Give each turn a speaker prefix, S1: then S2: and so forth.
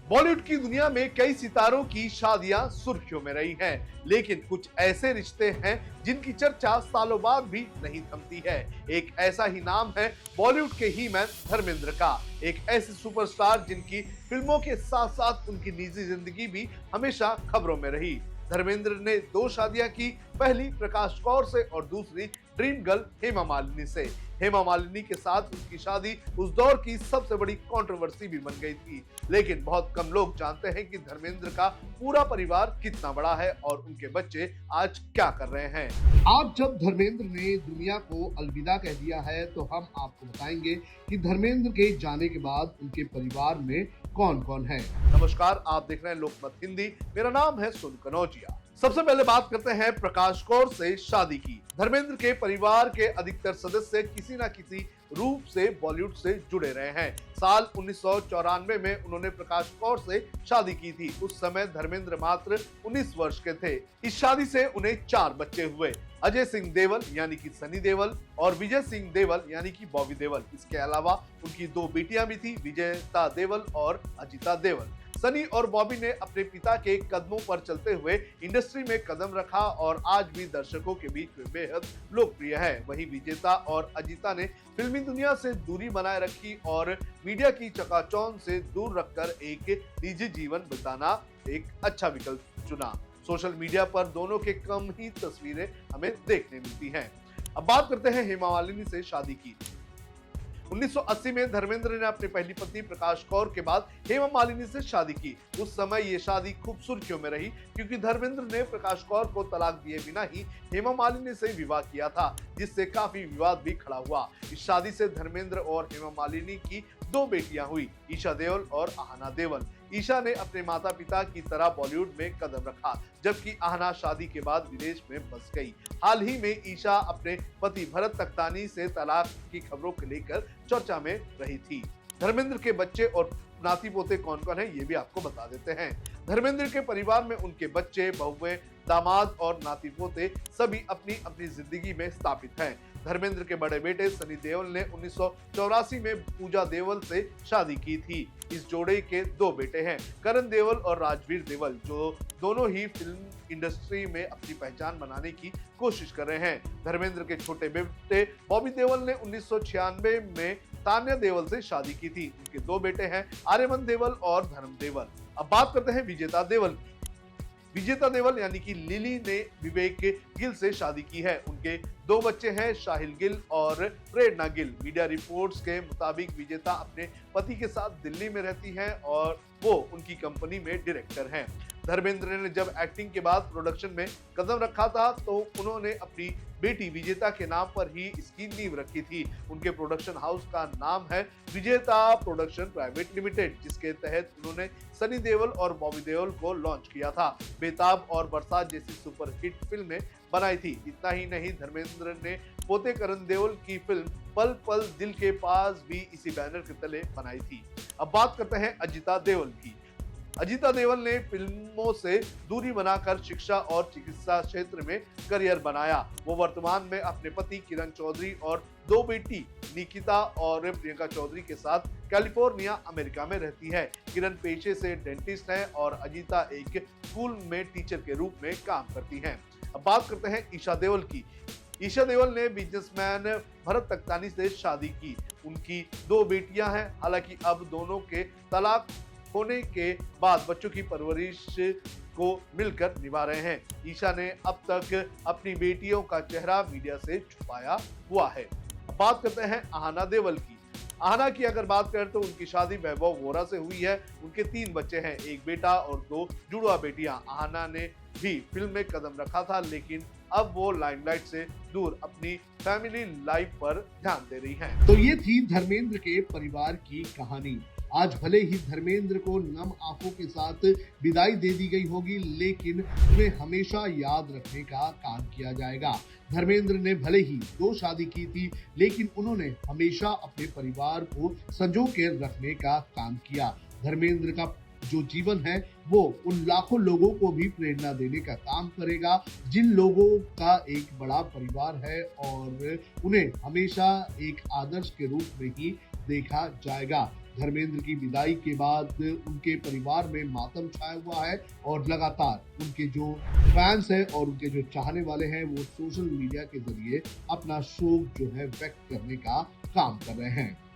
S1: बॉलीवुड की दुनिया में कई सितारों की शादियां सुर्खियों में रही हैं, लेकिन कुछ ऐसे रिश्ते हैं जिनकी चर्चा सालों बाद भी नहीं थमती है। एक ऐसा ही नाम है बॉलीवुड के ही मैन धर्मेंद्र का। एक ऐसे सुपरस्टार जिनकी फिल्मों के साथ साथ उनकी निजी जिंदगी भी हमेशा खबरों में रही। धर्मेंद्र ने दो शादियां की, पहली प्रकाश कौर से और दूसरी ड्रीम गर्ल हेमा मालिनी से। हेमा मालिनी के साथ उनकी शादी उस दौर की सबसे बड़ी कंट्रोवर्सी भी बन गई थी, लेकिन बहुत कम लोग जानते हैं कि धर्मेंद्र का पूरा परिवार कितना बड़ा है और उनके बच्चे आज क्या कर रहे हैं। आज जब धर्मेंद्र ने दुनिया को अलविदा कह दिया है, तो हम आपको बताएंगे कि धर्मेंद्र के जाने के बाद उनके परिवार में कौन कौन है। नमस्कार, आप देख रहे हैं लोकमत हिंदी। मेरा नाम है सुन कनौजिया। सबसे पहले बात करते हैं प्रकाश कौर से शादी की। धर्मेंद्र के परिवार के अधिकतर सदस्य किसी न किसी रूप से बॉलीवुड से जुड़े रहे हैं। साल 1994 में उन्होंने प्रकाश कौर से शादी की थी। उस समय धर्मेंद्र मात्र 19 वर्ष के थे। इस शादी से उन्हें 4 बच्चे हुए। अजय सिंह देवल यानी कि सनी देवल और विजय सिंह देवल यानी कि बॉबी देवल। इसके अलावा उनकी 2 बेटियां भी थी, विजेता देवल और अजिता देवल। सनी और बॉबी ने अपने पिता के कदमों पर चलते हुए इंडस्ट्री में कदम रखा और आज भी दर्शकों के बीच बेहद लोकप्रिय है। वहीं विजेता और अजिता ने फिल्मी दुनिया से दूरी बनाए रखी और मीडिया की चकाचौंध से दूर रखकर एक निजी जीवन बिताना एक अच्छा विकल्प चुना। सोशल मीडिया पर दोनों के कम ही तस्वीरें हमें देखने मिलती हैं। अब बात करते हैं हेमा मालिनी से शादी की। 1980 में धर्मेंद्र ने अपनी पहली पत्नी प्रकाश कौर के बाद हेमा मालिनी से शादी की। उस समय ये शादी खूब सुर्खियों में रही, क्योंकि धर्मेंद्र ने प्रकाश कौर को तलाक दिए बिना ही हेमा मालिनी से विवाह किया था, जिससे काफी विवाद भी खड़ा हुआ। इस शादी से धर्मेंद्र और हेमा मालिनी की 2 बेटियां हुई, ईशा देओल और आहना देओल। ईशा ने अपने माता पिता की तरह बॉलीवुड में कदम रखा, जबकि आहना शादी के बाद विदेश में बस गई। हाल ही में ईशा अपने पति भरत तख्तानी से तलाक की खबरों को लेकर चर्चा में रही थी। धर्मेंद्र के बच्चे और नाती पोते कौन कौन है, ये भी आपको बता देते हैं। धर्मेंद्र के परिवार में उनके बच्चे, बहुएं, दामाद और नाती पोते सभी अपनी अपनी जिंदगी में स्थापित हैं। धर्मेंद्र के बड़े बेटे सनी देओल ने 1984 में पूजा देओल से शादी की थी। इस जोड़े के 2 बेटे हैं, करण देओल और राजवीर देओल, जो दोनों ही फिल्म इंडस्ट्री में अपनी पहचान बनाने की कोशिश कर रहे हैं। धर्मेंद्र के छोटे बेटे बॉबी देओल ने 1996 में तान्या देओल से शादी की थी। उनके 2 बेटे हैं, आर्यमन देओल और धर्म देओल। अब बात करते हैं विजेता देओल की। विजेता देओल यानी कि लिली ने विवेक गिल से शादी की है। उनके 2 बच्चे हैं, शाहिल गिल और प्रेरणा गिल। मीडिया रिपोर्ट्स के मुताबिक विजेता अपने पति के साथ दिल्ली में रहती हैं और वो उनकी कंपनी में डायरेक्टर हैं। धर्मेंद्र ने जब एक्टिंग के बाद प्रोडक्शन में कदम रखा था, तो उन्होंने अपनी बेटी विजेता के नाम पर ही इसकी नींव रखी थी। उनके प्रोडक्शन हाउस का नाम है विजेता प्रोडक्शन प्राइवेट लिमिटेड, जिसके तहत उन्होंने सनी देओल और बॉबी देओल को लॉन्च किया था। बेताब और बरसात जैसी सुपरहिट फिल्में बनाई थी। इतना ही नहीं, धर्मेंद्र ने पोते करण देओल की फिल्म पल पल दिल के पास भी इसी बैनर के तले बनाई थी। अब बात करते हैं अजिता देओल की। अजिता देओल ने फिल्मों से दूरी बनाकर शिक्षा और चिकित्सा क्षेत्र में करियर बनाया। वो वर्तमान में अपने पति किरण चौधरी और 2 बेटी निकिता और प्रियंका चौधरी के साथ कैलिफोर्निया, अमेरिका में रहती है। किरण पेशे से डेंटिस्ट हैं और अजिता एक स्कूल में टीचर के रूप में काम करती हैं। अब बात करते हैं ईशा देओल की। ईशा देओल ने बिजनेसमैन भरत तख्तानी से शादी की। उनकी 2 बेटियां हैं। हालांकि अब दोनों के तलाक होने के बाद बच्चों की परवरिश को मिलकर निभा रहे हैं। ईशा ने अब तक अपनी बेटियों का चेहरा मीडिया से छुपाया हुआ है। बात करते हैं आहना देओल की। आहना की अगर बात करें तो उनकी शादी वैभव वोरा से हुई है। उनके 3 बच्चे हैं, 1 बेटा और 2 जुड़वा बेटियां। आहना ने भी फिल्म में कदम रखा था, लेकिन अब वो लाइमलाइट से दूर अपनी फैमिली लाइफ पर ध्यान दे रही हैं। तो ये थी धर्मेंद्र के परिवार की कहानी। आज भले ही धर्मेंद्र को नम आंखों के साथ विदाई दे दी गई होगी, लेकिन उन्हें हमेशा याद रखने का काम किया जाएगा। धर्मेंद्र ने भले ही 2 शादी की थी, लेकिन उन्होंने हमेशा अपने परिवार को संजो के रखने का काम किया। धर्मेंद्र का जो जीवन है वो उन लाखों लोगों को भी प्रेरणा देने का काम करेगा, जिन लोगों का एक बड़ा परिवार है और उन्हें हमेशा एक आदर्श के रूप में ही देखा जाएगा। धर्मेंद्र की विदाई के बाद उनके परिवार में मातम छाया हुआ है और लगातार उनके जो फैंस हैं और उनके जो चाहने वाले हैं वो सोशल मीडिया के जरिए अपना शोक जो है व्यक्त करने का काम कर रहे हैं।